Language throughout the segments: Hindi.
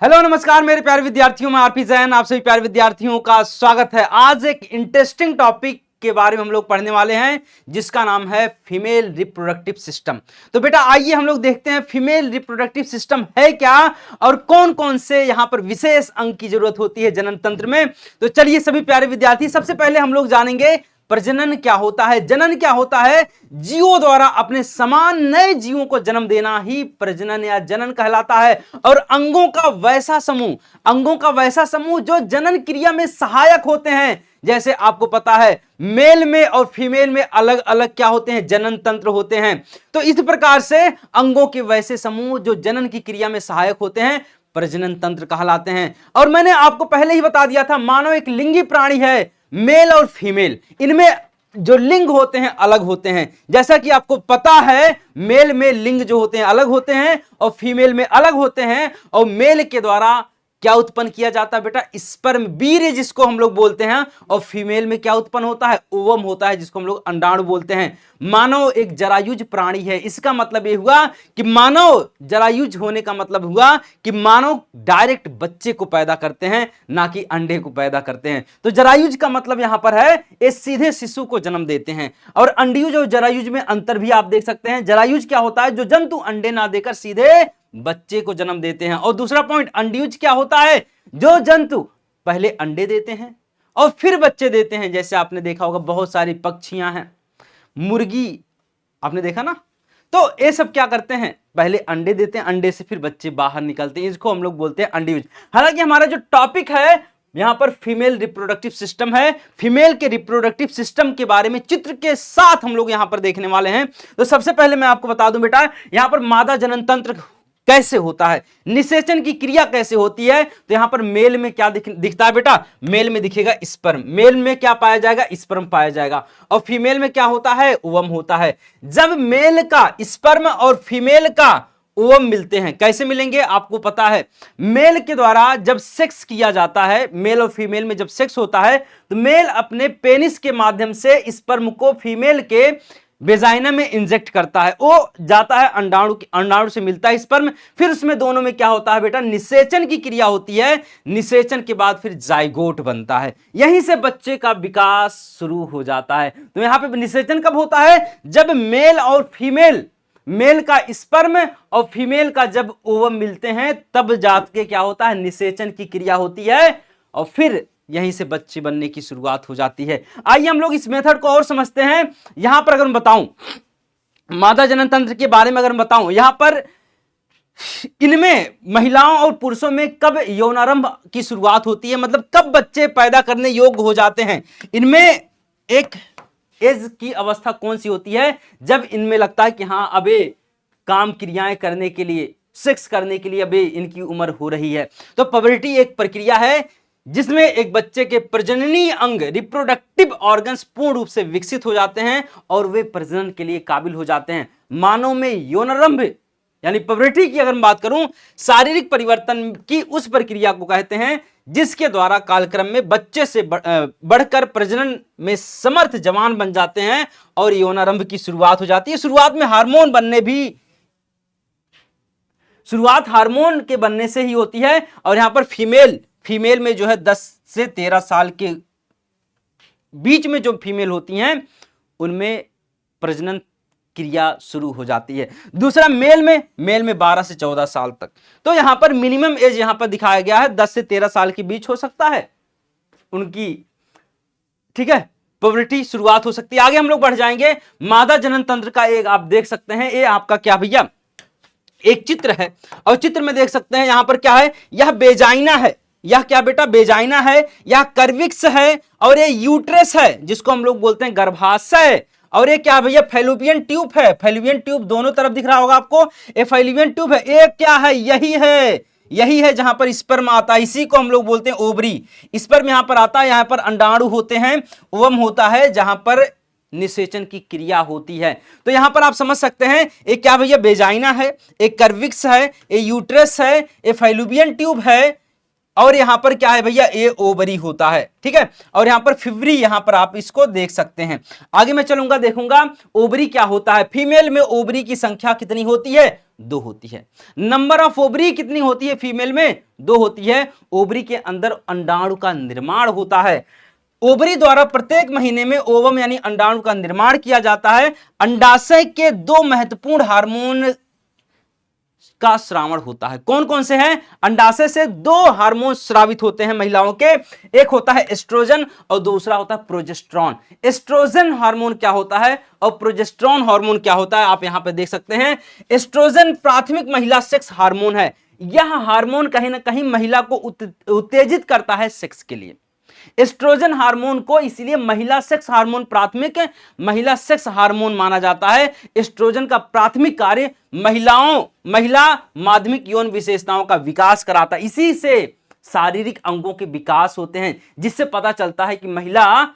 हेलो नमस्कार मेरे प्यारे विद्यार्थियों, मैं आरपी जैन आप सभी प्यारे विद्यार्थियों का स्वागत है। आज एक इंटरेस्टिंग टॉपिक के बारे में हम लोग पढ़ने वाले हैं जिसका नाम है फीमेल रिप्रोडक्टिव सिस्टम। तो बेटा आइए हम लोग देखते हैं फीमेल रिप्रोडक्टिव सिस्टम है क्या और कौन कौन से यहां पर विशेष अंग की जरूरत होती है जनन तंत्र में। तो चलिए सभी प्यारे विद्यार्थी, सबसे पहले हम लोग जानेंगे प्रजनन क्या होता है, जनन क्या होता है। जीवों द्वारा अपने समान नए जीवों को जन्म देना ही प्रजनन या जनन कहलाता है। और अंगों का वैसा समूह जो जनन क्रिया में सहायक होते हैं। जैसे आपको पता है मेल में और फीमेल में अलग अलग क्या होते हैं, जनन तंत्र होते हैं। तो इस प्रकार से अंगों के वैसे समूह जो जनन की क्रिया में सहायक होते हैं प्रजनन तंत्र कहलाते हैं। और मैंने आपको पहले ही बता दिया था मानव एक लिंगी प्राणी है, मेल और फीमेल इनमें जो लिंग होते हैं अलग होते हैं। जैसा कि आपको पता है मेल में लिंग जो होते हैं अलग होते हैं और फीमेल में अलग होते हैं। और मेल के द्वारा क्या उत्पन्न किया जाता है बेटा, स्पर्म वीर्य जिसको हम लोग बोलते हैं। और फीमेल में क्या उत्पन्न होता है, ओवम होता है जिसको हम लोग अंडाणु बोलते हैं। मानव एक जरायुज प्राणी है, इसका मतलब यह हुआ कि मानव जरायुज होने का मतलब हुआ कि मानव डायरेक्ट बच्चे को पैदा करते हैं ना कि अंडे को पैदा करते हैं। तो जरायुज का मतलब यहां पर है ये सीधे शिशु को जन्म देते हैं। और अंडयुज और जरायुज में अंतर भी आप देख सकते हैं। जरायुज क्या होता है, जो जंतु अंडे ना देकर सीधे बच्चे को जन्म देते हैं। और दूसरा पॉइंट अंडयुज क्या होता है, जो जंतु पहले अंडे देते हैं और फिर बच्चे देते हैं। जैसे आपने देखा होगा बहुत सारी पक्षियां हैं, मुर्गी आपने देखा ना। तो ये सब क्या करते हैं, पहले अंडे देते हैं, अंडे से फिर बच्चे बाहर निकलते हैं। इसको हम लोग बोलते हैं अंडयुज। हालांकि हमारा जो टॉपिक है यहां पर फीमेल रिप्रोडक्टिव सिस्टम है। फीमेल के रिप्रोडक्टिव सिस्टम के बारे में चित्र के साथ हम लोग यहां पर देखने वाले हैं। तो सबसे पहले मैं आपको बता दूं बेटा यहां पर मादा जनन तंत्र कैसे होता है, निषेचन की क्रिया कैसे होती है। तो यहां पर मेल में क्या दिखता है बेटा, मेल में दिखेगा स्पर्म। मेल में क्या पाया जाएगा, स्पर्म पाया जाएगा। और फीमेल में क्या होता है, ओवम होता है। जब मेल का स्पर्म और फीमेल का ओवम मिलते हैं, कैसे मिलेंगे आपको पता है, मेल के द्वारा जब सेक्स किया जाता है, मेल और फीमेल में जब सेक्स होता है तो मेल अपने पेनिस के माध्यम से स्पर्म को फीमेल के वेजाइना में इंजेक्ट करता है। वो जाता है अंडाणु से मिलता है स्पर्म, फिर उसमें दोनों में क्या होता है बेटा, निषेचन की क्रिया होती है। निषेचन के बाद फिर जाइगोट बनता है, यहीं से बच्चे का विकास शुरू हो जाता है। तो यहां पे निषेचन कब होता है, जब मेल और फीमेल, मेल का स्पर्म और फीमेल का जब ओवम मिलते हैं तब जात के क्या होता है, निषेचन की क्रिया होती है। और फिर यहीं से बच्चे बनने की शुरुआत हो जाती है। आइए हम लोग इस मेथड को और समझते हैं। यहां पर अगर मैं बताऊं मादा जनन तंत्र के बारे में, अगर मैं बताऊं यहां पर इनमें महिलाओं और पुरुषों में कब यौनारंभ की शुरुआत होती है, मतलब कब बच्चे पैदा करने योग्य हो जाते हैं। इनमें एक एज की अवस्था कौन सी होती है, जब इनमें लगता है कि हां अबे काम क्रियाएं करने के लिए, सेक्स करने के लिए अबे इनकी उम्र हो रही है। तो पबर्टी एक प्रक्रिया है जिसमें एक बच्चे के प्रजननीय अंग, रिप्रोडक्टिव ऑर्गन्स पूर्ण रूप से विकसित हो जाते हैं और वे प्रजनन के लिए काबिल हो जाते हैं। मानव में यौनारंभ यानी पबर्टी की अगर मैं बात करूं, शारीरिक परिवर्तन की उस प्रक्रिया को कहते हैं जिसके द्वारा कालक्रम में बच्चे से बढ़कर प्रजनन में समर्थ जवान बन जाते हैं और यौनारंभ की शुरुआत हो जाती है। शुरुआत में शुरुआत हार्मोन के बनने से ही होती है। और यहां पर फीमेल में जो है 10 से 13 साल के बीच में जो फीमेल होती हैं उनमें प्रजनन क्रिया शुरू हो जाती है। दूसरा मेल में 12 से 14 साल तक। तो यहां पर मिनिमम एज यहां पर दिखाया गया है 10 से 13 साल के बीच हो सकता है उनकी, ठीक है, प्यूबर्टी शुरुआत हो सकती है। आगे हम लोग बढ़ जाएंगे। मादा जनन तंत्र का एक आप देख सकते हैं, ये आपका क्या भैया एक चित्र है। और चित्र में देख सकते हैं यहां पर क्या है, यह बेजाइना है, यह क्या बेटा बेजाइना है, यह कर्विक्स है और ये यूट्रस है जिसको हम लोग बोलते हैं गर्भाशय। और ये क्या भैया फैलोपियन ट्यूब है। फैलोपियन ट्यूब दोनों तरफ दिख रहा होगा आपको, ये फैलोपियन ट्यूब है। ये क्या है, यही है जहां पर स्पर्म आता है, इसी को हम लोग बोलते हैं ओवरी। स्पर्म यहां पर आता है, यहां पर अंडाणु होते हैं, ओवम होता है जहां पर निषेचन की क्रिया होती है। तो यहां पर आप समझ सकते हैं एक क्या भैया बेजाइना है, एक कर्विक्स है, एक यूट्रस है, एक फैलोपियन ट्यूब है और यहां पर क्या है भैया, ए ओवरी होता है, ठीक है। और यहां पर फिवरी, यहां पर आप इसको देख सकते हैं। आगे मैं चलूंगा, देखूंगा ओवरी क्या होता है। फीमेल में ओवरी की संख्या कितनी होती है, 2 होती है। नंबर ऑफ ओवरी कितनी होती है फीमेल में, 2 होती है। ओवरी के अंदर अंडाणु का निर्माण होता है। ओवरी द्वारा प्रत्येक महीने में ओवम यानी अंडाणु का निर्माण किया जाता है। अंडाशय के 2 महत्वपूर्ण हार्मोन का श्रावण होता है। कौन कौन से हैं, अंडाशय से 2 हार्मोन स्रावित होते हैं महिलाओं के। एक होता है एस्ट्रोजन और दूसरा होता है प्रोजेस्टेरॉन। एस्ट्रोजन हार्मोन क्या होता है और प्रोजेस्टेरॉन हार्मोन क्या होता है, आप यहां पर देख सकते हैं। एस्ट्रोजन प्राथमिक महिला सेक्स हार्मोन है। यह हार्मोन कहीं ना कहीं महिला को उत्तेजित करता है सेक्स के लिए। एस्ट्रोजन हार्मोन को इसीलिए महिला सेक्स हार्मोन, प्राथमिक महिला सेक्स हार्मोन माना जाता है। एस्ट्रोजन का प्राथमिक कार्य महिला माध्यमिक यौन विशेषताओं का विकास कराता है। इसी से शारीरिक अंगों के विकास होते हैं, जिससे पता चलता है कि महिला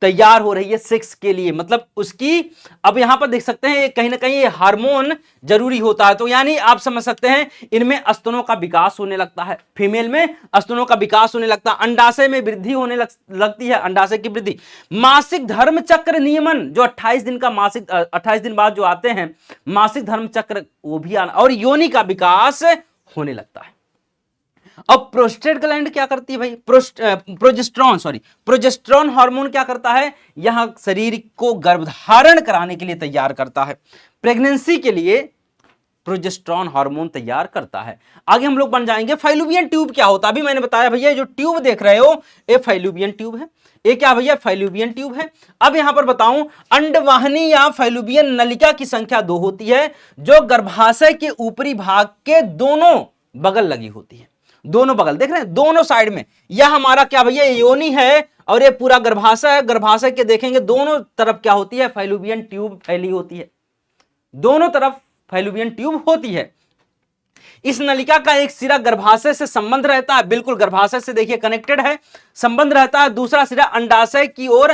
तैयार हो रही है सेक्स के लिए, मतलब उसकी, अब यहां पर देख सकते हैं कहीं ना कहीं ये हार्मोन जरूरी होता है। तो यानी आप समझ सकते हैं इनमें स्तनों का विकास होने लगता है, फीमेल में स्तनों का विकास होने लगता है, अंडाशय में वृद्धि होने लगती है, अंडाशय की वृद्धि। मासिक धर्म चक्र नियमन, जो 28 दिन का मासिक 28 दिन बाद जो आते हैं मासिक धर्म चक्र, वो भी आना, और योनि का विकास होने लगता है। अब प्रोस्टेट ग्लैंड क्या करती है भाई, प्रोजेस्टेरॉन हार्मोन क्या करता है, यह शरीर को गर्भधारण कराने के लिए तैयार करता है। प्रेगनेंसी के लिए प्रोजेस्टेरॉन हार्मोन तैयार करता है। आगे हम लोग बन जाएंगे फाइलोपियन ट्यूब क्या होता है। अभी मैंने बताया भैया जो ट्यूब देख रहे हो ये फाइलोपियन ट्यूब है। ये क्या भैया, फाइलोपियन ट्यूब है। अब यहां पर बताऊं, अंडवाहिनी या फाइलोपियन नलिका की संख्या 2 होती है, जो गर्भाशय के ऊपरी भाग के दोनों बगल लगी होती है। दोनों बगल देख रहे हैं, दोनों साइड में। यह हमारा क्या भैया, योनि है और ये पूरा गर्भाशय है। गर्भाशय के देखेंगे दोनों तरफ क्या होती है, फाइलोपियन ट्यूब फैली होती है। दोनों तरफ फाइलोपियन ट्यूब होती है। इस नलिका का एक सिरा गर्भाशय से संबंध रहता है, बिल्कुल गर्भाशय से देखिए कनेक्टेड है, संबंध रहता है। दूसरा सिरा अंडाशय की ओर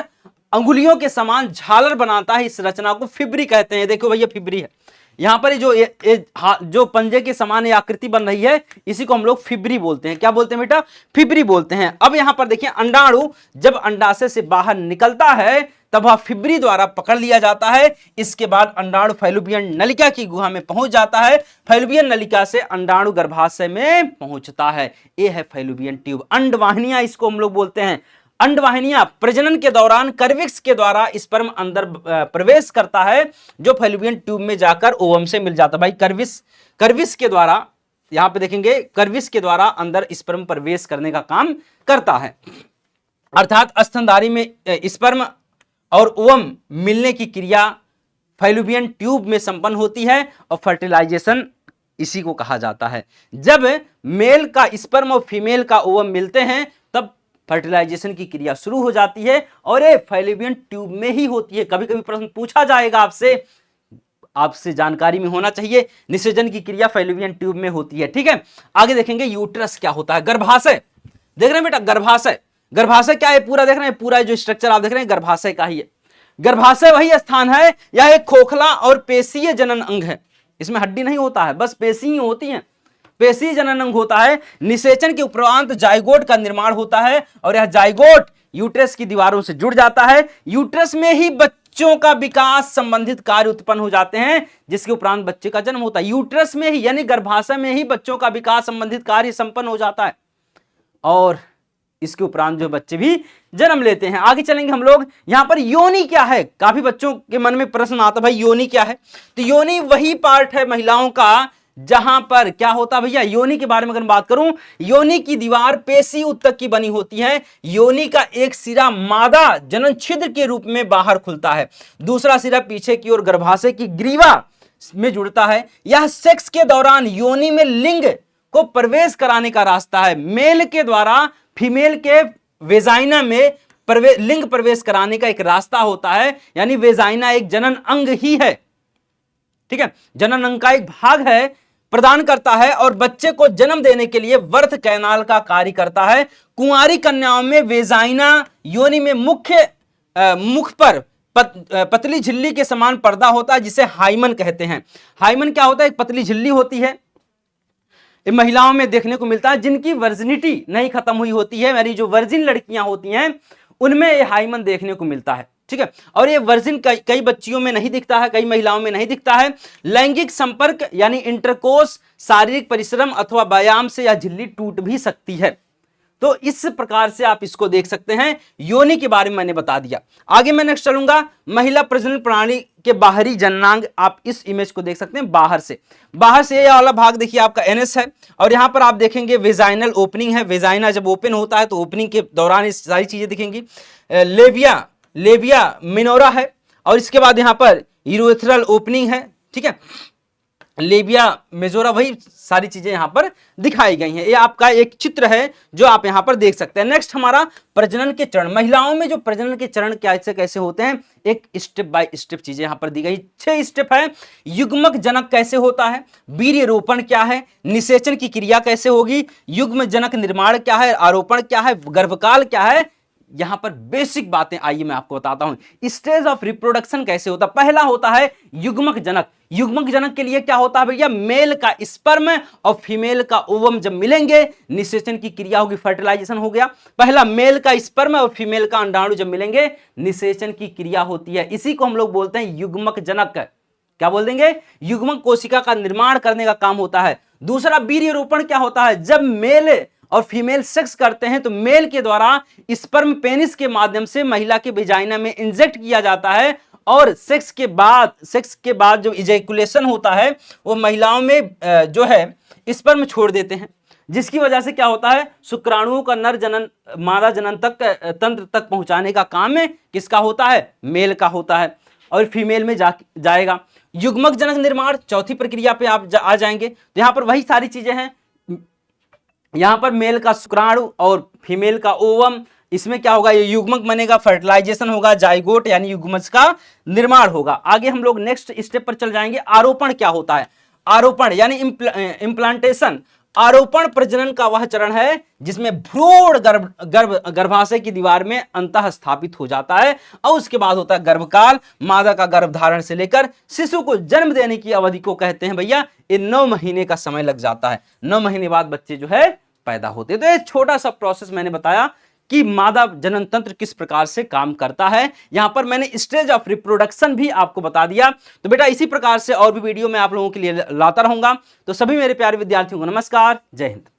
अंगुलियों के समान झालर बनाता है। इस रचना को फिब्री कहते हैं। देखो भैया फिब्री है यहां पर, जो पंजे के समान आकृति बन रही है, इसी को हम लोग फिब्री बोलते हैं। क्या बोलते हैं बेटा, फिब्री बोलते हैं। अब यहां पर देखिए अंडाणु जब अंडाशय से बाहर निकलता है तब वह फिब्री द्वारा पकड़ लिया जाता है। इसके बाद अंडाणु फाइलोपियन नलिका की गुहा में पहुंच जाता है। फाइलोपियन नलिका से अंडाणु गर्भाशय में पहुंचता है। यह है फाइलोपियन ट्यूब। अंडवाहिनियां इसको हम लोग बोलते हैं। अंडवाहिनियां प्रजनन के दौरान कर्विक्स के द्वारा स्पर्म अंदर प्रवेश करता है, जो फाइलोपियन ट्यूब में जाकर ओवम से मिल जाता है। भाई कर्विस के द्वारा, यहां पे देखेंगे कर्विस के द्वारा अंदर स्पर्म प्रवेश करने का काम करता है। अर्थात स्तनधारी में स्पर्म और ओवम मिलने की क्रिया फाइलोपियन ट्यूब में संपन्न होती है और फर्टिलाइजेशन इसी को कहा जाता है। जब मेल का स्पर्म और फीमेल का ओवम मिलते हैं तब फर्टिलाइजेशन की क्रिया शुरू हो जाती है और ये फाइलोपियन ट्यूब में ही होती है। कभी कभी प्रश्न पूछा जाएगा आपसे जानकारी में होना चाहिए, निषेचन की क्रिया फाइलोपियन ट्यूब में होती है। ठीक है, आगे देखेंगे यूट्रस क्या होता है। गर्भाशय देख रहे हैं बेटा, गर्भाशय क्या है, पूरा देख रहे हैं, पूरा जो स्ट्रक्चर आप देख रहे हैं गर्भाशय का ही है। गर्भाशय वही स्थान है, यह एक खोखला और पेशीय जनन अंग है। इसमें हड्डी नहीं होता है, बस पेशी ही होती है। पेशीय जनन अंग होता है। निषेचन के उपरांत जाइगोट का निर्माण होता है और यह जाइगोट यूट्रस की दीवारों से जुड़ जाता है। यूट्रस में ही बच्चों का विकास संबंधित कार्य उत्पन्न हो जाते हैं, जिसके उपरांत बच्चे का जन्म होता है। यूट्रस में ही यानी गर्भाशय में ही बच्चों का विकास संबंधित कार्य संपन्न हो जाता है और इसके उपरांत जो बच्चे भी जन्म लेते हैं। आगे चलेंगे हम लोग। यहां पर योनि क्या है, काफी बच्चों के मन में प्रश्न आता है भाई योनि क्या है। तो योनि वही पार्ट है महिलाओं का जहां पर क्या होता है भैया, योनि के बारे में अगर बात करूं, योनि की दीवार पेशी उत्तक की बनी होती है। योनि का एक सिरा मादा जनन छिद्र के रूप में बाहर खुलता है, दूसरा सिरा पीछे की ओर गर्भाशय की ग्रीवा में जुड़ता है। यह सेक्स के दौरान योनि में लिंग को प्रवेश कराने का रास्ता है। मेल के द्वारा फीमेल के वेजाइना में लिंग प्रवेश कराने का एक रास्ता होता है, यानी वेजाइना एक जनन अंग ही है। ठीक है, जनन अंग का एक भाग है, प्रदान करता है और बच्चे को जन्म देने के लिए बर्थ कैनाल का कार्य करता है। कुंवारी कन्याओं में वेजाइना योनि में मुख पर पतली झिल्ली के समान पर्दा होता है, जिसे हाइमन कहते हैं। हाइमन क्या होता है, एक पतली झिल्ली होती है। महिलाओं में देखने को मिलता है जिनकी वर्जिनिटी नहीं खत्म हुई होती है, यानी जो वर्जिन लड़कियां होती हैं उनमें ये हाइमन देखने को मिलता है। ठीक है, और ये वर्जिन कई बच्चियों में नहीं दिखता है, कई महिलाओं में नहीं दिखता है। लैंगिक संपर्क यानी इंटरकोर्स, शारीरिक परिश्रम अथवा व्यायाम से यह झिल्ली टूट भी सकती है। तो इस प्रकार से आप इसको देख सकते हैं। योनि के बारे में मैंने बता दिया। आगे मैं नेक्स्ट चलूंगा, महिला प्रजनन प्रणाली के बाहरी जननांग। आप इस इमेज को देख सकते हैं बाहर से ये वाला भाग देखिए आपका एनएस है, और यहां पर आप देखेंगे वेजाइनल ओपनिंग है। वेजाइना जब ओपन होता है तो ओपनिंग के दौरान इस सारी चीजें दिखेंगी। लेबिया मिनोरा है, और इसके बाद यहां पर यूरेथ्रल ओपनिंग है। ठीक है, लेबिया मेजोरा, वही सारी चीजें यहां पर दिखाई गई हैं। ये आपका एक चित्र है जो आप यहां पर देख सकते हैं। नेक्स्ट हमारा प्रजनन के चरण। महिलाओं में जो प्रजनन के चरण कैसे कैसे होते हैं, एक स्टेप बाय स्टेप चीजें यहां पर दी गई। 6 स्टेप है। युग्मक जनक कैसे होता है, वीर्य रोपण क्या है, निषेचन की क्रिया कैसे होगी, युग्म जनक निर्माण क्या है, आरोपण क्या है, गर्भकाल क्या है। यहां पर बेसिक बातें आइए मैं आपको बताता हूं। स्टेज ऑफ रिप्रोडक्शन कैसे होता है। पहला होता है युग्मक जनक। युग्मक जनक के लिए क्या होता है भैया, मेल का स्पर्म और फीमेल का ओवम जब मिलेंगे निषेचन की क्रिया होगी, फर्टिलाइजेशन हो गया। पहला मेल का स्पर्म और फीमेल का अंडाणु जब मिलेंगे निषेचन की क्रिया होती है। इसी को हम लोग बोलते हैं युग्मक जनक। क्या बोल देंगे, युग्मक कोशिका का निर्माण करने का काम होता है। दूसरा वीर्य रोपण क्या होता है, जब मेल और फीमेल सेक्स करते हैं तो मेल के द्वारा स्पर्म पेनिस के माध्यम से महिला के वेजाइना में इंजेक्ट किया जाता है, और सेक्स के बाद जो इजैकुलेशन होता है वो महिलाओं में जो है स्पर्म छोड़ देते हैं, जिसकी वजह से क्या होता है, शुक्राणुओं का नर जनन मादा जनन तक तंत्र तक पहुंचाने का काम में किसका होता है, मेल का होता है, और फीमेल में जाएगा। युग्मक जनक निर्माण चौथी प्रक्रिया पे आप आ जाएंगे। तो यहां पर वही सारी चीजें हैं। यहां पर मेल का शुक्राणु और फीमेल का ओवम, इसमें क्या होगा, ये युग्मक बनेगा, फर्टिलाइजेशन होगा, जाइगोट यानी युग्मज का निर्माण होगा। आगे हम लोग नेक्स्ट स्टेप पर चल जाएंगे। आरोपण क्या होता है, आरोपण यानी इम्प्लांटेशन। आरोपण प्रजनन का वह चरण है जिसमें भ्रूण गर्भाशय की दीवार में अंतः स्थापित हो जाता है, और उसके बाद होता है गर्भकाल। मादा का गर्भधारण से लेकर शिशु को जन्म देने की अवधि को कहते हैं भैया, ये 9 महीने का समय लग जाता है। 9 महीने बाद बच्चे जो है पैदा होते हैं। तो ये छोटा सा प्रोसेस मैंने बताया कि मादा जनन तंत्र किस प्रकार से काम करता है। यहां पर मैंने स्टेज ऑफ रिप्रोडक्शन भी आपको बता दिया। तो बेटा इसी प्रकार से और भी वीडियो मैं आप लोगों के लिए लाता रहूंगा। तो सभी मेरे प्यारे विद्यार्थियों को नमस्कार, जय हिंद।